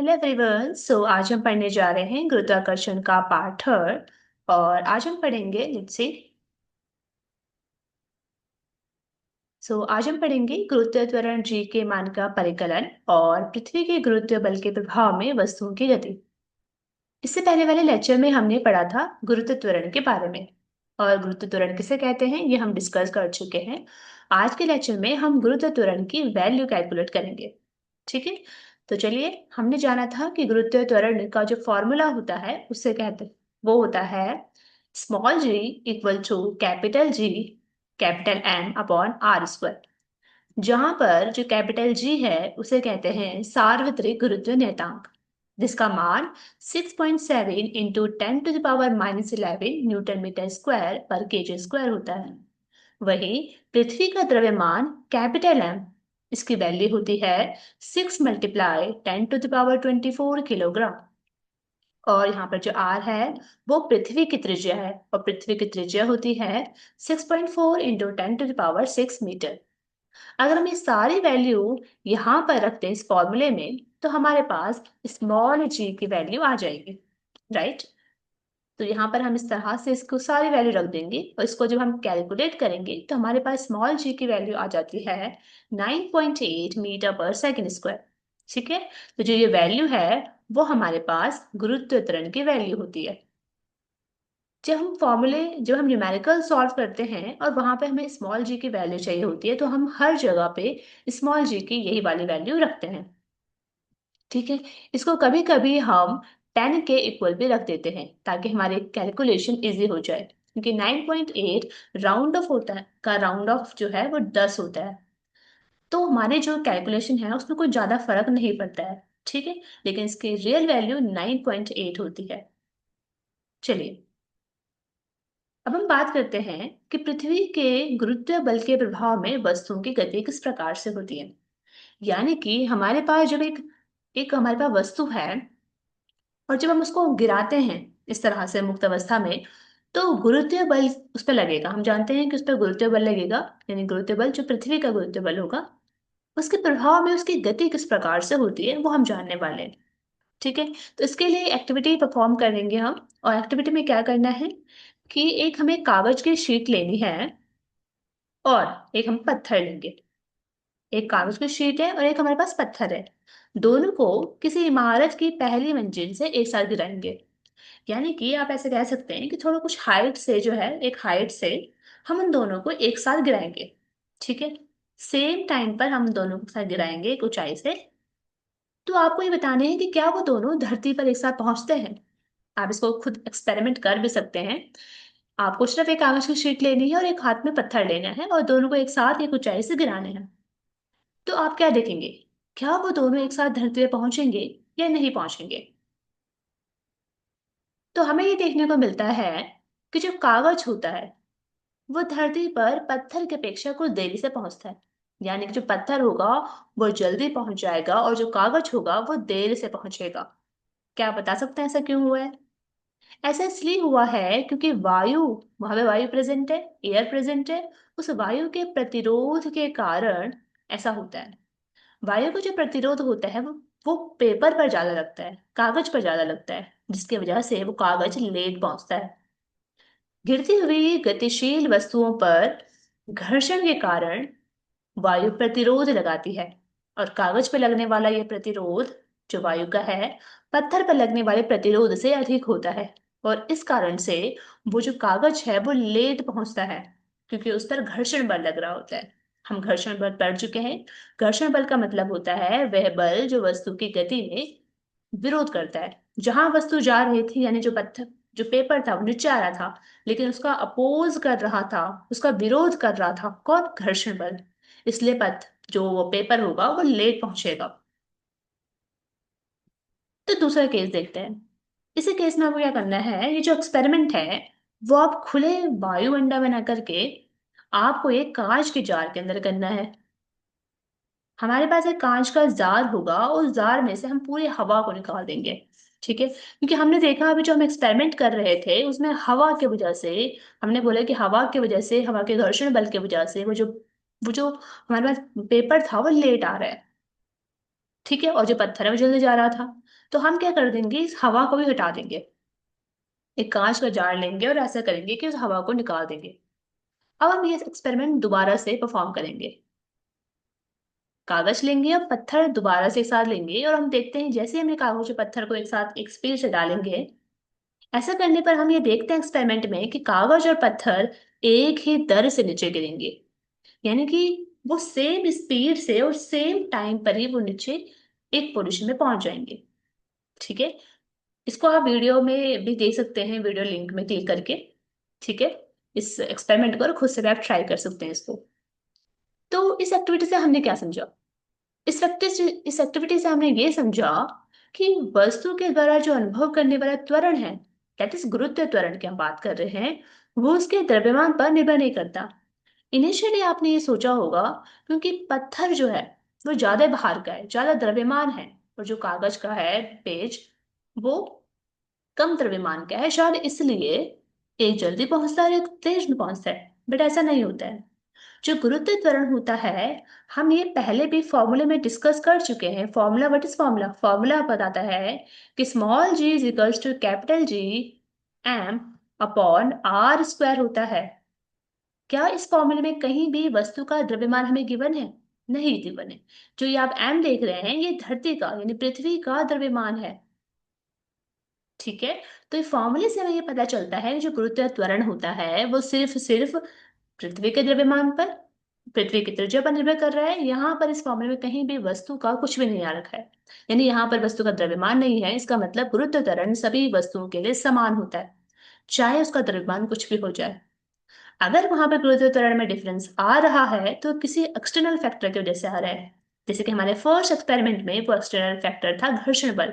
Hello everyone. आज हम पढ़ने जा रहे हैं गुरुत्वाकर्षण का पार्ट थर्ड। और आज हम पढ़ेंगे लेट्स सी। आज हम पढ़ेंगे गुरुत्व त्वरण जी के मान का परिकलन और पृथ्वी के गुरुत्व बल के प्रभाव में वस्तुओं की गति। इससे पहले वाले लेक्चर में हमने पढ़ा था गुरुत्व त्वरण के बारे में। और गुरुत्व त्वरण किसे कहते हैं ये हम डिस्कस कर चुके हैं। आज के लेक्चर में हम गुरुत्व त्वरण की वैल्यू कैलकुलेट करेंगे। ठीक है। तो चलिए, हमने जाना था कि गुरुत्व त्वरण का जो फॉर्मूला होता है उससे कहते वो होता है small G equal to capital G capital M upon R square. जहां पर जो कैपिटल जी है उसे कहते हैं सार्वत्रिक गुरुत्व नियतांक, जिसका मान 6.7 into 10 to the power -11 newton metre square पर केजी स्क्वायर होता है। वही पृथ्वी का द्रव्यमान कैपिटल एम, इसकी वैल्यू होती है 6 × 10 टू द पावर 24 किलोग्राम। और यहाँ पर जो आर है वो पृथ्वी की त्रिज्या है, और पृथ्वी की त्रिज्या होती है 6.4 into 10 to the power 6 metre. अगर हम ये सारी वैल्यू यहाँ पर रखते हैं इस फॉर्मूले में, तो हमारे पास स्मॉल जी की वैल्यू आ जाएगी। राइट। तो यहाँ पर हम इस तरह से इसको सारी वैल्यू रख देंगे, और इसको जब हम कैलकुलेट करेंगे तो हमारे पास स्मॉल जी की वैल्यू आ जाती है 9.8 मीटर पर सेकेंड स्क्वायर। ठीक है। तो जो ये वैल्यू है वो हमारे पास गुरुत्व त्वरण की वैल्यू होती है। जब हम न्यूमेरिकल सॉल्व करते हैं और वहां पे हमें स्मॉल जी की वैल्यू चाहिए होती है, तो हम हर जगह पे स्मॉल जी की यही वाली वैल्यू रखते हैं। ठीक है। इसको कभी कभी हम 10 के इक्वल भी रख देते हैं ताकि हमारी कैलकुलेशन इजी हो जाए, क्योंकि 9.8 राउंड ऑफ होता है का राउंड ऑफ जो है वो 10 होता है। तो हमारे जो कैलकुलेशन है उसमें कोई ज्यादा फर्क नहीं पड़ता है। ठीक है। लेकिन इसकी रियल वैल्यू 9.8 होती है। चलिए, अब हम बात करते हैं कि पृथ्वी के गुरुत्व बल के प्रभाव में वस्तुओं की गति किस प्रकार से होती है। यानी कि हमारे पास जब एक एक हमारे पास वस्तु है, और जब हम उसको गिराते हैं इस तरह से मुक्त अवस्था में, तो गुरुत्व बल उस पर लगेगा। हम जानते हैं कि उस पर गुरुत्व बल लगेगा, यानी गुरुत्व बल जो पृथ्वी का गुरुत्व बल होगा, उसके प्रभाव में उसकी गति किस प्रकार से होती है वो हम जानने वाले हैं। ठीक है। तो इसके लिए एक्टिविटी परफॉर्म करेंगे हम, और एक्टिविटी में क्या करना है कि एक हमें कागज की शीट लेनी है, और एक हम पत्थर लेंगे। एक कागज की शीट है और एक हमारे पास पत्थर है। दोनों को किसी इमारत की पहली मंजिल से एक साथ गिराएंगे। यानी कि आप ऐसे कह सकते हैं कि थोड़ा कुछ हाइट से जो है, एक हाइट से हम उन दोनों को एक साथ गिराएंगे। ठीक है। सेम टाइम पर हम दोनों को साथ गिराएंगे एक ऊंचाई से। तो आपको ये बताना है कि क्या वो दोनों धरती पर एक साथ पहुंचते हैं। आप इसको खुद एक्सपेरिमेंट कर भी सकते हैं। आपको सिर्फ एक कागज की शीट लेनी है और एक हाथ में पत्थर लेना है, और दोनों को एक साथ एक ऊंचाई से गिराना है। तो आप क्या देखेंगे, क्या वो दोनों एक साथ धरती पर पहुंचेंगे या नहीं पहुंचेंगे। तो हमें ये देखने को मिलता है कि जो कागज होता है वो धरती पर पत्थर की अपेक्षा कुछ देरी से पहुंचता है। यानी कि जो पत्थर होगा वो जल्दी पहुंच जाएगा, और जो कागज होगा वो देर से पहुंचेगा। क्या आप बता सकते हैं ऐसा क्यों हुआ है। ऐसा इसलिए हुआ है क्योंकि वायु, वहां पे वायु प्रेजेंट है, एयर प्रेजेंट है। उस वायु के प्रतिरोध के कारण ऐसा होता है। वायु का जो प्रतिरोध होता है वो पेपर पर ज्यादा लगता है, कागज पर ज्यादा लगता है, जिसकी वजह से वो कागज लेट पहुंचता है। गिरती हुई गतिशील वस्तुओं पर घर्षण के कारण वायु प्रतिरोध लगाती है, और कागज पर लगने वाला ये प्रतिरोध जो वायु का है, पत्थर पर लगने वाले प्रतिरोध से अधिक होता है। और इस कारण से वो जो कागज है वो लेट पहुंचता है, क्योंकि उस पर घर्षण बल लग रहा होता है। हम घर्षण बल पढ़ चुके हैं। घर्षण बल का मतलब होता है वह बल जो वस्तु की गति में विरोध करता है। जहां वस्तु जा रही थी, यानी जो पत्थर जो पेपर था वो नीचे आ रहा था, लेकिन उसका अपोज कर रहा था, उसका विरोध कर रहा था कौन, घर्षण बल। इसलिए पथ जो वो पेपर होगा वो लेट पहुंचेगा। तो दूसरा केस देखते हैं। इसी केस में आपको क्या करना है, ये जो एक्सपेरिमेंट है वो आप खुले वायुमंडल में ना करके आपको एक कांच के जार के अंदर करना है। हमारे पास एक कांच का जार होगा, उस जार में से हम पूरी हवा को निकाल देंगे। ठीक है, क्योंकि हमने देखा अभी जो हम एक्सपेरिमेंट कर रहे थे उसमें हवा की वजह से, हमने बोला कि हवा की वजह से, हवा के घर्षण बल की वजह से वो जो हमारे पास पेपर था वो लेट आ रहा है। ठीक है, और जो पत्थर है वो जल्दी जा रहा था। तो हम क्या कर देंगे, इस हवा को भी हटा देंगे। एक कांच का जार लेंगे और ऐसा करेंगे कि उस हवा को निकाल देंगे। अब हम ये एक्सपेरिमेंट दोबारा से परफॉर्म करेंगे। कागज लेंगे और पत्थर दोबारा से एक साथ लेंगे, और हम देखते हैं जैसे हमने कागज और पत्थर को एक साथ एक स्पीड से डालेंगे, ऐसा करने पर हम ये देखते हैं एक्सपेरिमेंट में कि कागज और पत्थर एक ही दर से नीचे गिरेंगे। यानी कि वो सेम स्पीड से और सेम टाइम पर ही वो नीचे एक पोजीशन में पहुंच जाएंगे। ठीक है, इसको आप वीडियो में भी देख सकते हैं, वीडियो लिंक में क्लिक करके। ठीक है, इस एक्सपेरिमेंट को खुद से भी आप ट्राई कर सकते हैं इसको। तो इस एक्टिविटी से हमने क्या समझा? इस एक्टिविटी से हमने ये समझा कि वस्तु के द्वारा जो अनुभव करने वाला त्वरण है, दैट इज गुरुत्व त्वरण की हम बात कर रहे हैं, वो उसके द्रव्यमान पर निर्भर नहीं करता। इनिशियली आपने ये सोचा होगा क्योंकि पत्थर जो है वो ज्यादा भार का है, ज्यादा द्रव्यमान है, और जो कागज का है पेज, वो कम द्रव्यमान का है, शायद इसलिए एक जल्दी पहुंचता है और एक तेज में पहुंचता है। बट ऐसा नहीं होता है। जो गुरुत्व त्वरण होता है, हम ये पहले भी फॉर्मूले में डिस्कस कर चुके हैं। Formula, what is formula? Formula बताता है कि small G is equals to capital G M upon R square होता है। क्या इस फॉर्मूले में कहीं भी वस्तु का द्रव्यमान हमें गिवन है? नहीं गिवन है। जो ये आप एम देख रहे हैं, ये धरती का यानी पृथ्वी का द्रव्यमान है। ठीक है, तो इस फॉर्मूले से हमें ये पता चलता है कि जो गुरुत्व त्वरण होता है वो सिर्फ सिर्फ पृथ्वी के द्रव्यमान पर, पृथ्वी की त्रिज्या पर निर्भर कर रहा है। यहाँ पर इस फॉर्मूले में कहीं भी वस्तु का कुछ भी नहीं आ रखा है, यानी यहाँ पर वस्तु का द्रव्यमान नहीं है। इसका मतलब गुरुत्व त्वरण सभी वस्तुओं के लिए समान होता है, चाहे उसका द्रव्यमान कुछ भी हो जाए। अगर वहां पर गुरुत्व त्वरण में डिफरेंस आ रहा है तो किसी एक्सटर्नल फैक्टर की वजह से आ रहा है। जैसे कि हमारे फर्स्ट एक्सपेरिमेंट में वो एक्सटर्नल फैक्टर था घर्षण बल,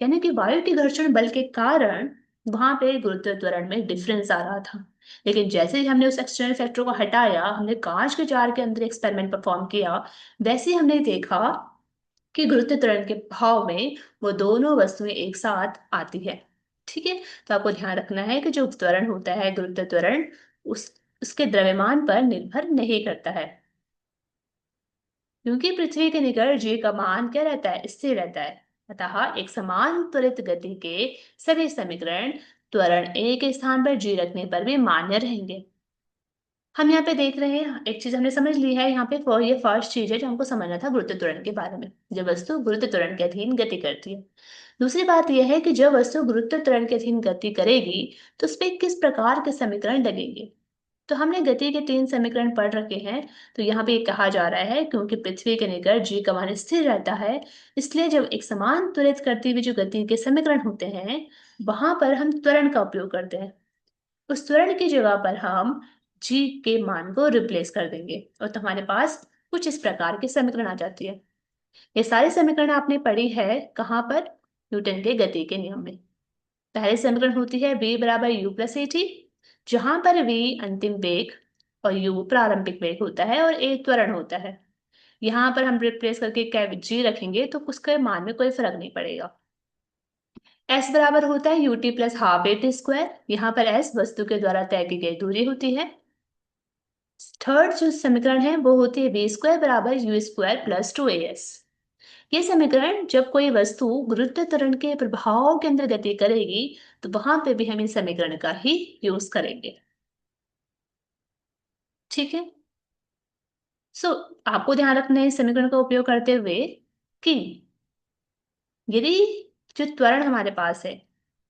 यानी कि वायु के घर्षण बल के कारण वहां पे गुरुत्व त्वरण में डिफरेंस आ रहा था। लेकिन जैसे ही हमने उस एक्सटर्नल फैक्टर को हटाया, हमने कांच के जार के अंदर एक्सपेरिमेंट परफॉर्म किया, वैसे ही हमने देखा कि गुरुत्व त्वरण के भाव में वो दोनों वस्तुएं एक साथ आती है। ठीक है, तो आपको ध्यान रखना है कि जो त्वरण होता है, गुरुत्व त्वरण, उस उसके द्रव्यमान पर निर्भर नहीं करता है, क्योंकि पृथ्वी के निकट जी का मान क्या रहता है? स्थिर रहता है। अतः एक समान त्वरित गति के सभी समीकरण त्वरण ए के स्थान पर जी रखने पर भी मान्य रहेंगे। हम यहाँ पे देख रहे हैं, एक चीज हमने समझ ली है यहाँ पे, ये फर्स्ट चीज है जो हमको समझना था गुरुत्व त्वरण के बारे में, जब वस्तु गुरुत्व त्वरण के अधीन गति करती है। दूसरी बात यह है कि जब वस्तु गुरुत्व त्वरण के अधीन गति करेगी तो उस पर किस प्रकार के समीकरण लगेंगे। तो हमने गति के 3 समीकरण पढ़ रखे हैं। तो यहाँ पे ये कहा जा रहा है क्योंकि पृथ्वी के निकट जी का मान स्थिर रहता है, इसलिए जब एक समान त्वरित करती हुई जो गति के समीकरण होते हैं, वहां पर हम त्वरण का उपयोग करते हैं। उस त्वरण की जगह पर हम जी के मान को रिप्लेस कर देंगे, और तो हमारे पास कुछ इस प्रकार के समीकरण आ जाती है। ये सारे समीकरण आपने पढ़ी है कहाँ पर? न्यूटन के गति के नियम में। पहले समीकरण होती है v बराबर u प्लस ए टी, जहां पर v अंतिम वेग और u प्रारंभिक वेग होता है और a त्वरण होता है। यहाँ पर हम रिप्लेस करके क्या g रखेंगे तो उसके मान में कोई फर्क नहीं पड़ेगा। s बराबर होता है U T plus half A T square, यहाँ पर s वस्तु के द्वारा तय की गई दूरी होती है। थर्ड जो समीकरण है वो होती है वी स्क्वायर बराबर you square plus two A S. ये समीकरण जब कोई वस्तु गुरुत्व त्वरण के प्रभाव के अंदर गति करेगी तो वहां पे भी हम इस समीकरण का ही यूज करेंगे। ठीक है, सो आपको ध्यान रखना है इस समीकरण का उपयोग करते हुए कि यदि जो त्वरण हमारे पास है,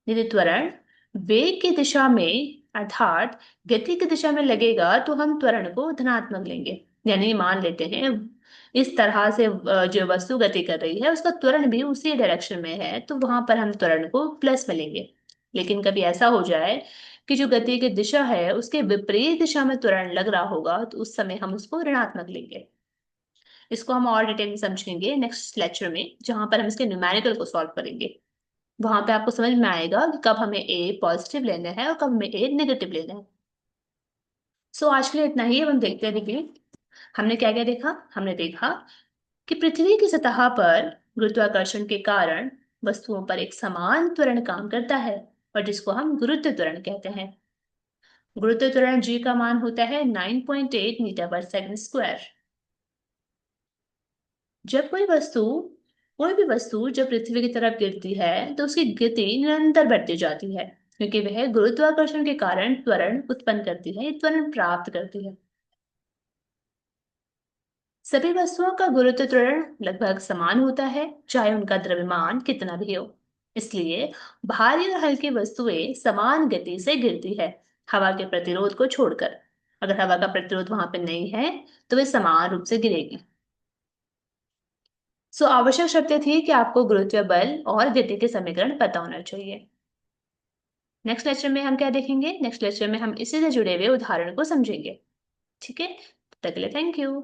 यदि त्वरण वेग की दिशा में अर्थात गति की दिशा में लगेगा तो हम त्वरण को धनात्मक लेंगे। यानी मान लेते हैं इस तरह से जो वस्तु गति कर रही है उसका त्वरण भी उसी डायरेक्शन में है, तो वहां पर हम त्वरण को प्लस में लेंगे। लेकिन कभी ऐसा हो जाए कि जो गति की दिशा है उसके विपरीत दिशा में त्वरण लग रहा होगा, तो उस समय हम उसको ऋणात्मक लेंगे। इसको हम और डिटेल में समझेंगे नेक्स्ट लेक्चर में, जहां पर हम इसके न्यूमेरिकल को सॉल्व करेंगे। वहां पे आपको समझ में आएगा कि कब हमें ए पॉजिटिव लेना है और कब हमें ए नेगेटिव लेना है। सो आज के लिए इतना ही। अब हम देखते हैं रिव्यू। हमने क्या क्या देखा? हमने देखा कि पृथ्वी की सतह पर गुरुत्वाकर्षण के कारण वस्तुओं पर एक समान त्वरण काम करता है, और जिसको हम गुरुत्व त्वरण कहते हैं। गुरुत्व त्वरण जी का मान होता है 9.8 मीटर पर सेकंड स्क्वायर। जब कोई वस्तु कोई भी वस्तु जब पृथ्वी की तरफ गिरती है तो उसकी गति निरंतर बढ़ती जाती है, क्योंकि वह गुरुत्वाकर्षण के कारण त्वरण उत्पन्न करती है, त्वरण प्राप्त करती है। सभी वस्तुओं का गुरुत्व त्वरण लगभग समान होता है, चाहे उनका द्रव्यमान कितना भी हो। इसलिए भारी और हल्की वस्तुएं समान गति से गिरती है, हवा के प्रतिरोध को छोड़कर। अगर हवा का प्रतिरोध वहां पर नहीं है तो वे समान रूप से गिरेगी। आवश्यक शर्तें थी कि आपको गुरुत्व बल और गति के समीकरण पता होना चाहिए। नेक्स्ट लेक्चर में हम क्या देखेंगे? नेक्स्ट लेक्चर में हम इसी से जुड़े हुए उदाहरण को समझेंगे। ठीक है, तब तक के लिए थैंक यू।